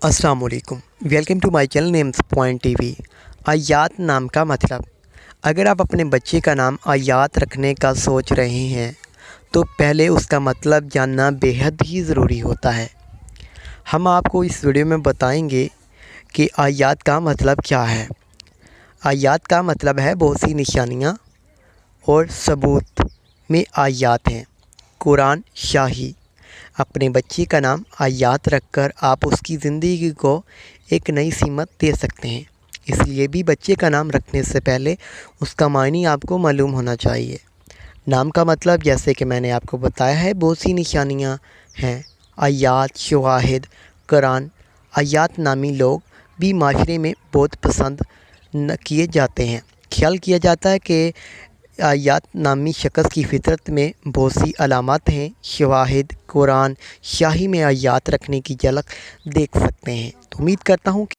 अस्सलाम वालेकुम, welcome to my channel names point TV. आयात नाम का मतलब। अगर आप अपने बच्चे का नाम आयात रखने का सोच रहे हैं तो पहले उसका मतलब जानना बेहद ही ज़रूरी होता है। हम आपको इस वीडियो में बताएंगे कि आयात का मतलब क्या है। आयात का मतलब है बहुत सी निशानियाँ और सबूत में आयात हैं। कुरान शाही। अपने बच्चे का नाम आयात रखकर आप उसकी ज़िंदगी को एक नई सीमत दे सकते हैं। इसलिए भी बच्चे का नाम रखने से पहले उसका मायने आपको मालूम होना चाहिए। नाम का मतलब जैसे कि मैंने आपको बताया है, बहुत सी निशानियाँ हैं। आयात, शवाहिद, कुरान। आयात नामी लोग भी माशरे में बहुत पसंद किए जाते हैं। ख्याल किया जाता है कि आयात नामी शख्स की फ़ितरत में बहुत सी अलामत हैं। शवाहिद कुरान शाही में आयात रखने की झलक देख सकते हैं। तो उम्मीद करता हूँ कि